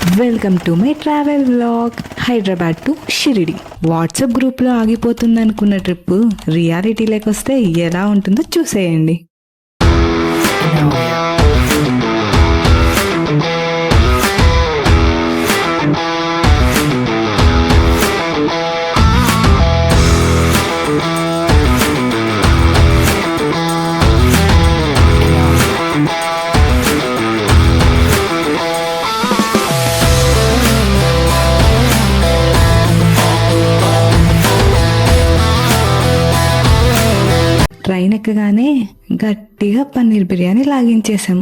Welcome to my travel vlog. Hyderabad to Shirdi. WhatsApp గ్రూప్లో ఆగిపోతుంది అనుకున్న ట్రిప్ రియాలిటీలోకి వస్తే ఎలా ఉంటుందో చూసేయండి. ట్రైన్ ఎక్కగానే గట్టిగా పన్నీర్ బిర్యానీ లాగించేసాం.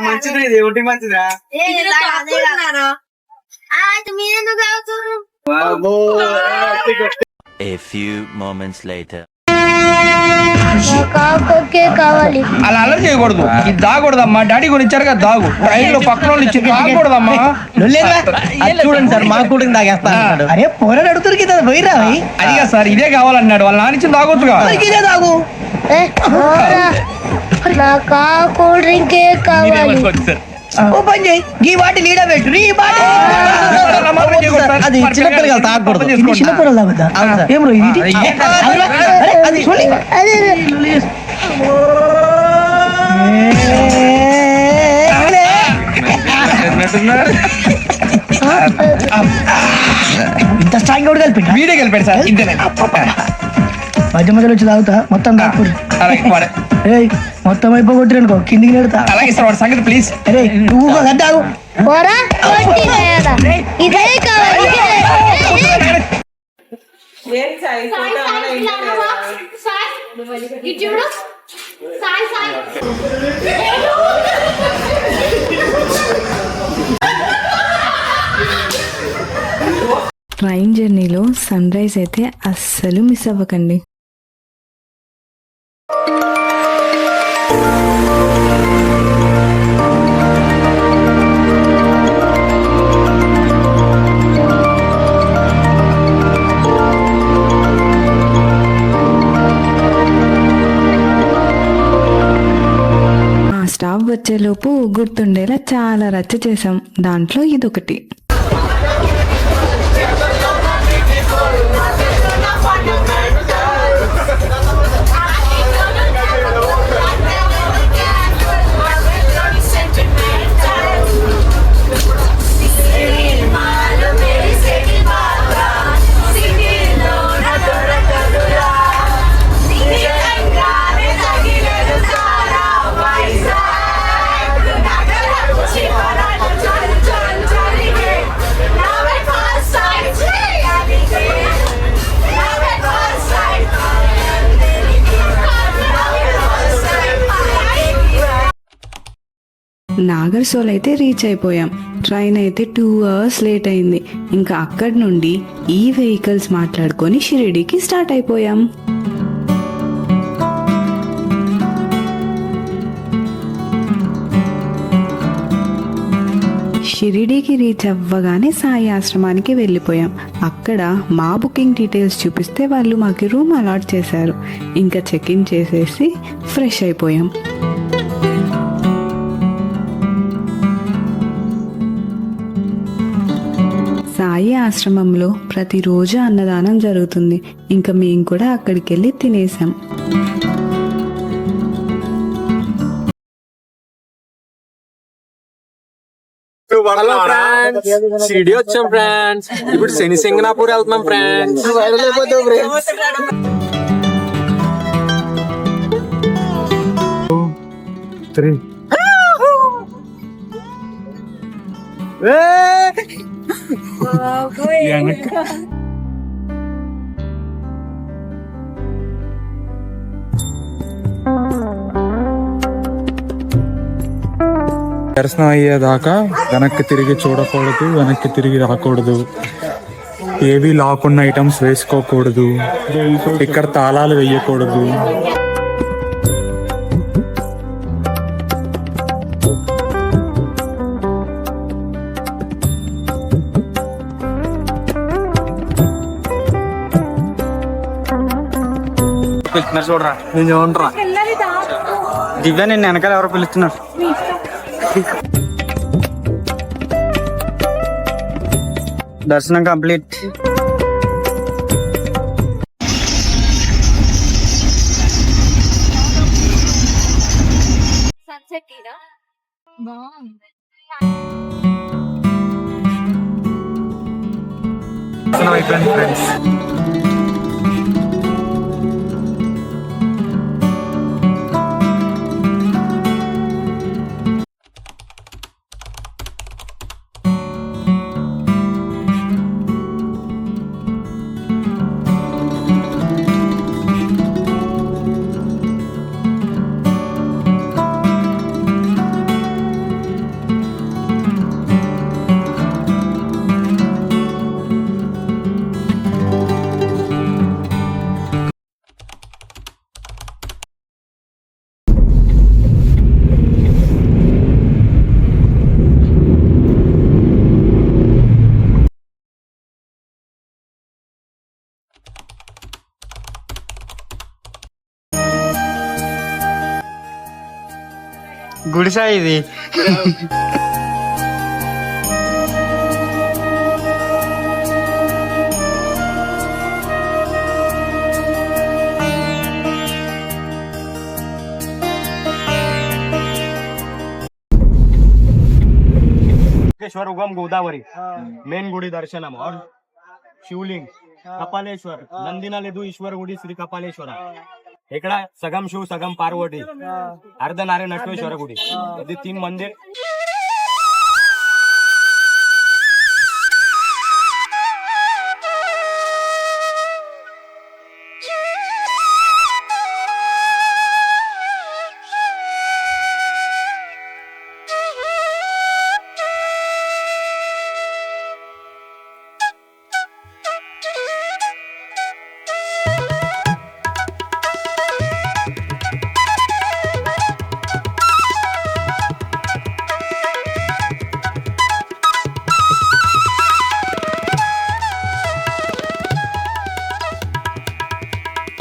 మంచిది ఇది ఒకటి మంచిదా A few moments later. అలా అల్లరి చేయకూడదు. ఇది దాగకూడదమ్మా. డాడీ కూడా ఇచ్చారు కదా దాగు. ట్రైన్ లో పక్కన వాళ్ళు ఇచ్చి దాగకూడదమ్మా. చూడండి సార్ మా కూడా తాగేస్తా. అరే పోరాడు అడుగుతారు కదా పోయిరా. అదిగా సార్ ఇదే కావాలన్నాడు. వాళ్ళ నాన్న ఇచ్చింది తాగొచ్చుగా. ఇదే తాగు. కూల్ డ్రింక్ కావాలి. ఓ పని చేయి ఈ వాటి లీడ పెట్టు. అది చిన్నపిల్లలు తాగకూడదు. చిన్నపిల్లలు తాగుతా. ఏం రో ఇది అది చూడండి. ఇంత స్ట్రాంగ్ కూడా కలిపి వీడే కలిపాడు సార్. ఇంతేనే మధ్య మధ్యలో వచ్చి తాగుతా. మొత్తం తాగుతుంది. మొత్తం అయిపోగొట్టి అనుకో కిందికి నెడతా. అలాగే సార్ వాడి సంగతి ప్లీజ్. అరే నువ్వు తాగు. ఇదే కావాలి. ట్రైన్ జర్నీలో సన్ రైజ్ అయితే అస్సలు మిస్ అవ్వకండి. స్టాప్ వచ్చేలోపు గుర్తుండేలా చాలా రచ్చ చేసాం. దాంట్లో ఇదొకటి. నాగర్సోల్ అయితే రీచ్ అయిపోయాం. ట్రైన్ అయితే 2 hours లేట్ అయింది. ఇంకా అక్కడి నుండి ఈ వెహికల్స్ మాట్లాడుకొని షిరిడీకి స్టార్ట్ అయిపోయాం. షిరిడీకి రీచ్ అవ్వగానే సాయి ఆశ్రమానికి వెళ్ళిపోయాం. అక్కడ మా బుకింగ్ డీటెయిల్స్ చూపిస్తే వాళ్ళు మాకు రూమ్ అలాట్ చేశారు. ఇంకా చెక్ ఇన్ చేసేసి ఫ్రెష్ అయిపోయాం. సాయి ఆశ్రమంలో ప్రతిరోజు అన్నదానం జరుగుతుంది. ఇంకా మేము కూడా అక్కడికి వెళ్ళి తినేసాం. షిరిడి వచ్చాం ఫ్రెండ్స్. ఇప్పుడు శని సింగనాపూర్ వెళ్తున్నాం ఫ్రెండ్స్. దర్శనం అయ్యేదాకా వెనక్కి తిరిగి చూడకూడదు, వెనక్కి తిరిగి రాకూడదు. ఏవి లాక్కున్న ఐటమ్స్ వేసుకోకూడదు, ఇక్కడ తాళాలు వేయకూడదు. పిలుస్తున్నారు చూడరా. నేను చూడరా. దివ్య నేను వెనకాల ఎవరో పిలుస్తున్నారు. దర్శనం కంప్లీట్. అయిపోయింది ఫ్రెండ్స్. గుడిసా ఇది. उगम गोदावरी मेन गुड़ी दर्शनम और शिवलिंग कपालेश्वर नंदिना लेदू ईश्वर गुड़ी श्री कपालेश्वर इकड़ा सगम शिव सगम पार्वती अर्धनारायण नटवेश्वर गुड़ी ये 3 मंदिर.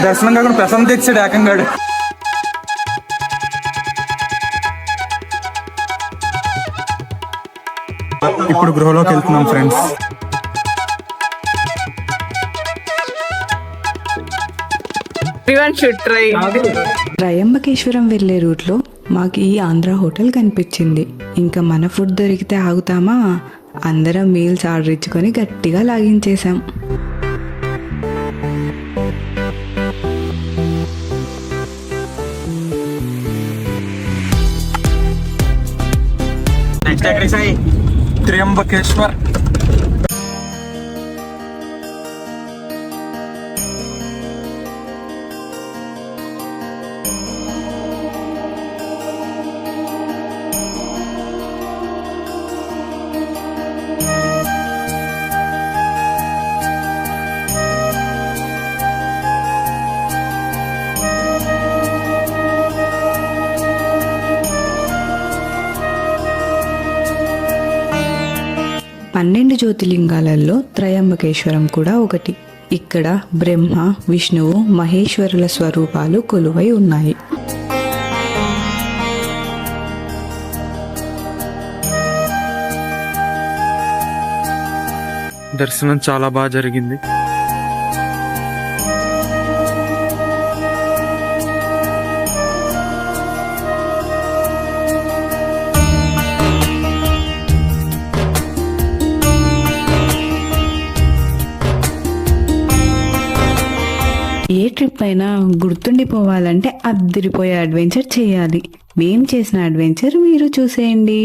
దర్శనం కాకుండా ప్రసాదం తెచ్చాడు ఏకంగాడు. ఇప్పుడు గృహలోకి వెళ్తున్నాం ఫ్రెండ్స్. త్రయంబకేశ్వరం వెళ్ళే రూట్లో మాకు ఈ ఆంధ్ర హోటల్ కనిపించింది. ఇంకా మన ఫుడ్ దొరికితే ఆగుతామా? అందరం మీల్స్ ఆర్డర్ ఇచ్చుకొని గట్టిగా లాగించేశాం. త్రయంబకేశ్వర్. పన్నెండు జ్యోతిర్లింగాలలో త్రయంబకేశ్వరం కూడా ఒకటి. ఇక్కడ బ్రహ్మ, విష్ణువు, మహేశ్వరుల స్వరూపాలు కొలువై ఉన్నాయి. దర్శనం చాలా బాగా జరిగింది. ఏ ట్రిప్ అయినా గుర్తుండిపోవాలంటే అద్దరిపోయే అడ్వెంచర్ చేయాలి. మేం చేసిన అడ్వెంచర్ మీరు చూసేయండి.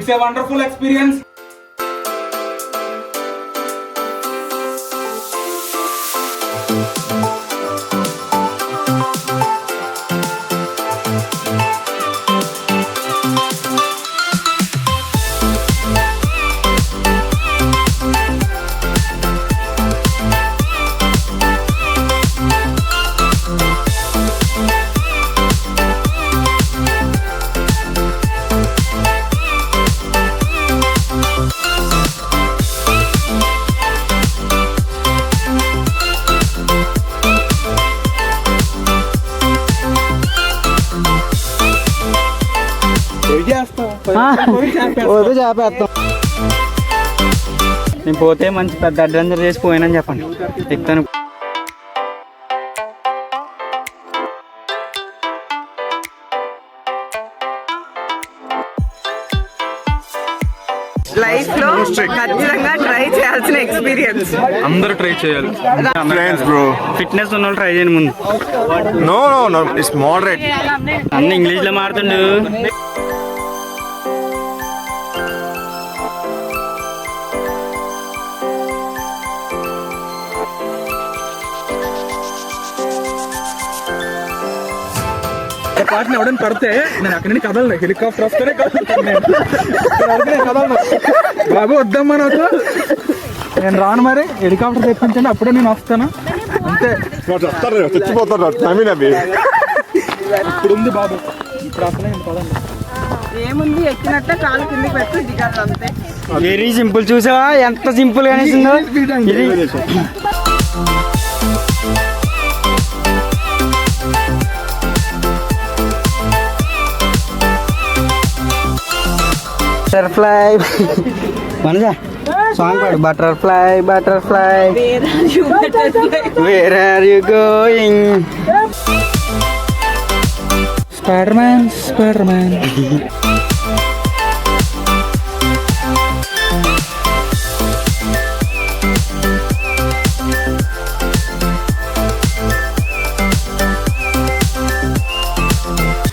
It's a wonderful experience. నేను పోతే మంచి పెద్ద అడ్వెంచర్ చేసి పోయినని చెప్పండి, ఎక్కుతాను. లైఫ్ లో ఖచ్చితంగా ట్రై చేయాల్సిన ఎక్స్పీరియన్స్. అందరూ ట్రై చేయాలి. ఫిట్నెస్ ఉన్న వాళ్ళు ట్రై చేయండి ముందు. No it's moderate. అన్న ఇంగ్లీష్ లో మారుతుండు. పాటను ఎవడని పడితే నేను అక్కడి నుండి కదలను, హెలికాప్టర్ వస్తేనే కదలను. బాబు వద్దమ్మా నాకు, నేను రాను, మరి హెలికాప్టర్ తెప్పించండి అప్పుడే నేను వస్తాను అంతే. చచ్చిపోతారు ఇప్పుడు ఉంది బాబు, ఇప్పుడు అసలే పదండి. ఏముంది, ఎక్కినట్టే కాలు కిందికి పెట్టి దిగాలి అంతే. Very simple. చూసావా ఎంత సింపుల్ గా అనేసిందో ఇది. బటర్ఫ్లై మనజా సాంగ్ పాడు. Butterfly butterfly where are you going. Spiderman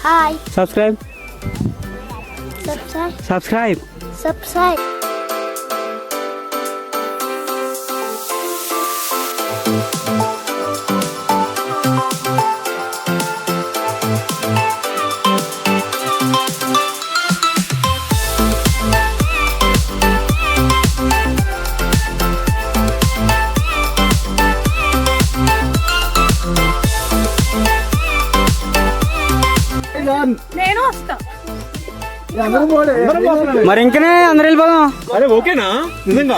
Hi. Subscribe Subscribe. Subscribe. Subscribe. మరి ఇంకనే అందరు వెళ్ళిపోదాం. అరే ఓకేనా నిజంగా?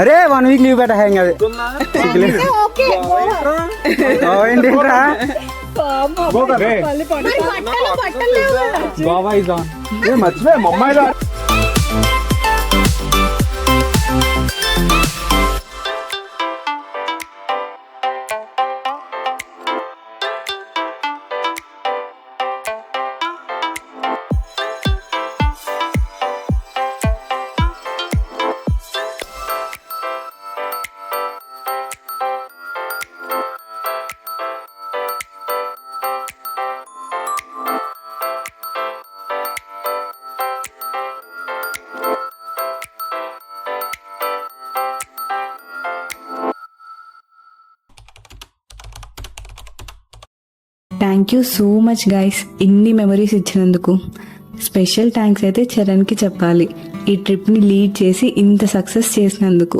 అరే 1 వీక్ లీవ్ పెట్ట హ్యాంగ్ అది ఏంటిరా. Goa is on. మర్చిపోయా మమ్మాయిలో. Thank you so much guys, ఇన్ని మెమరీస్ ఇచ్చినందుకు. స్పెషల్ థ్యాంక్స్ అయితే చరణ్కి చెప్పాలి, ఈ ట్రిప్ని లీడ్ చేసి ఇంత సక్సెస్ చేసినందుకు.